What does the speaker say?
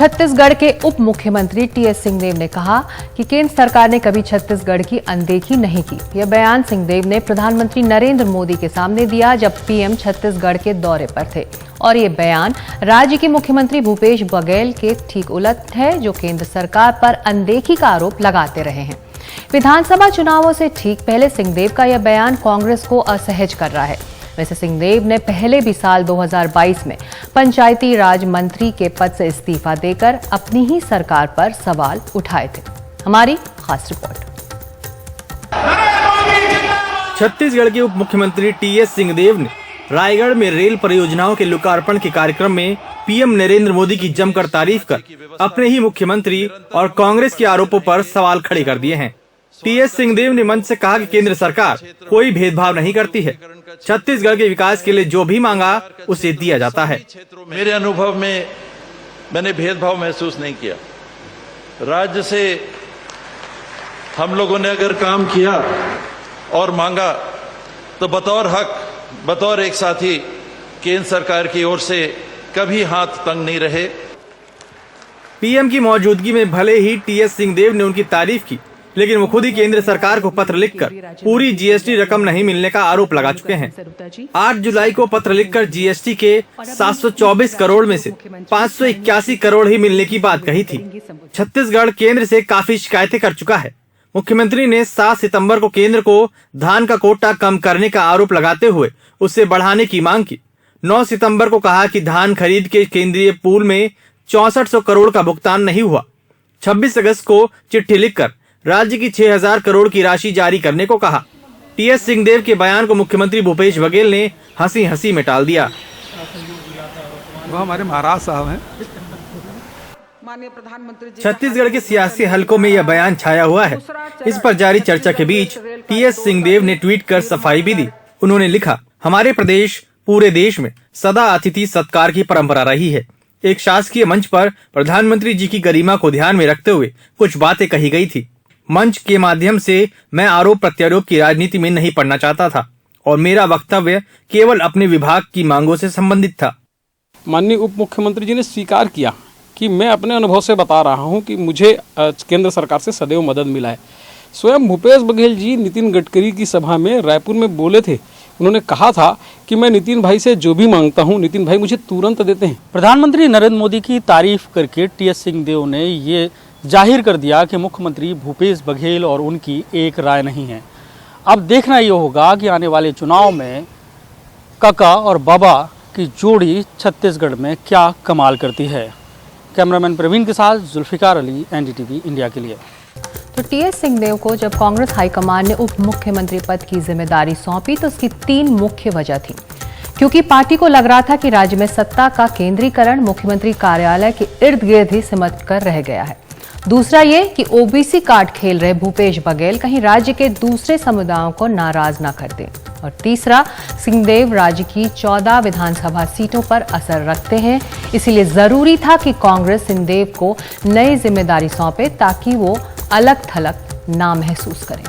छत्तीसगढ़ के उप मुख्यमंत्री टीएस सिंहदेव ने कहा कि केंद्र सरकार ने कभी छत्तीसगढ़ की अनदेखी नहीं की। यह बयान सिंहदेव ने प्रधानमंत्री नरेंद्र मोदी के सामने दिया जब पीएम छत्तीसगढ़ के दौरे पर थे। और ये बयान राज्य के मुख्यमंत्री भूपेश बघेल के ठीक उलट है, जो केंद्र सरकार पर अनदेखी का आरोप लगाते रहे हैं। विधानसभा चुनावों से ठीक पहले सिंहदेव का यह बयान कांग्रेस को असहज कर रहा है। वैसे सिंहदेव ने पहले भी साल 2022 में पंचायती राज मंत्री के पद से इस्तीफा देकर अपनी ही सरकार पर सवाल उठाए थे। हमारी खास रिपोर्ट। छत्तीसगढ़ के उप मुख्यमंत्री टीएस सिंहदेव ने रायगढ़ में रेल परियोजनाओं के लोकार्पण के कार्यक्रम में पीएम नरेंद्र मोदी की जमकर तारीफ कर अपने ही मुख्यमंत्री और कांग्रेस के आरोपों पर सवाल खड़े कर दिए हैं। टीएस सिंहदेव ने मंच से कहा कि केंद्र सरकार कोई भेदभाव नहीं करती है। छत्तीसगढ़ के विकास के लिए जो भी मांगा उसे दिया जाता है। मेरे अनुभव में मैंने भेदभाव महसूस नहीं किया। राज्य से हम लोगों ने अगर काम किया और मांगा तो बतौर हक, बतौर एक साथी केंद्र सरकार की ओर से कभी हाथ तंग नहीं रहे। पीएम की मौजूदगी में भले ही टीएस सिंहदेव ने उनकी तारीफ की, लेकिन वो खुद ही केंद्र सरकार को पत्र लिखकर पूरी जीएसटी रकम नहीं मिलने का आरोप लगा चुके हैं। 8 जुलाई को पत्र लिखकर जीएसटी के 724 करोड़ में से 581 करोड़ ही मिलने की बात कही थी। छत्तीसगढ़ केंद्र से काफी शिकायतें कर चुका है। मुख्यमंत्री ने 7 सितंबर को केंद्र को धान का कोटा कम करने का आरोप लगाते हुए उससे बढ़ाने की मांग की। 9 सितंबर को कहा कि धान खरीद के केंद्रीय पूल में 6400 करोड़ का भुगतान नहीं हुआ। 26 अगस्त को चिट्ठी लिखकर राज्य की 6000 करोड़ की राशि जारी करने को कहा। टीएस सिंहदेव के बयान को मुख्यमंत्री भूपेश बघेल ने हंसी हंसी में टाल दिया। वो हमारे महाराज साहब हैं। छत्तीसगढ़ के सियासी हलकों में यह बयान छाया हुआ है। इस पर जारी चर्चा के बीच टीएस सिंहदेव ने ट्वीट कर सफाई भी दी। उन्होंने लिखा, हमारे प्रदेश पूरे देश में सदा अतिथि सत्कार की परंपरा रही है। एक शासकीय मंच पर प्रधानमंत्री जी की गरिमा को ध्यान में रखते हुए कुछ बातें कही गई थी। मंच के माध्यम से मैं आरोप प्रत्यारोप की राजनीति में नहीं पड़ना चाहता था और मेरा वक्तव्य केवल अपने विभाग की मांगों से संबंधित था। माननीय उप मुख्यमंत्री जी ने स्वीकार किया कि मैं अपने अनुभव से बता रहा हूं कि मुझे केंद्र सरकार से सदैव मदद मिला है। स्वयं भूपेश बघेल जी नितिन गडकरी की सभा में रायपुर में बोले थे। उन्होंने कहा था कि मैं नितिन भाई से जो भी मांगता हूं, नितिन भाई मुझे तुरंत देते हैं। प्रधानमंत्री नरेंद्र मोदी की तारीफ करके टीएस सिंहदेव ने ये जाहिर कर दिया कि मुख्यमंत्री भूपेश बघेल और उनकी एक राय नहीं है। अब देखना ये होगा कि आने वाले चुनाव में काका और बाबा की जोड़ी छत्तीसगढ़ में क्या कमाल करती है। कैमरामैन प्रवीण के साथ जुल्फिकार अली, एनडीटीवी इंडिया के लिए। तो टीएस सिंहदेव को जब कांग्रेस हाईकमान ने उप मुख्यमंत्री पद की जिम्मेदारी सौंपी तो उसकी 3 मुख्य वजह थी। क्योंकि पार्टी को लग रहा था कि राज्य में सत्ता का केंद्रीकरण मुख्यमंत्री कार्यालय के इर्द गिर्द ही सिमट कर रह गया है। दूसरा ये कि ओबीसी कार्ड खेल रहे भूपेश बघेल कहीं राज्य के दूसरे समुदायों को नाराज न कर दें। और तीसरा, सिंहदेव राज्य की 14 विधानसभा सीटों पर असर रखते हैं, इसीलिए जरूरी था कि कांग्रेस सिंहदेव को नई जिम्मेदारी सौंपे ताकि वो अलग थलग ना महसूस करें।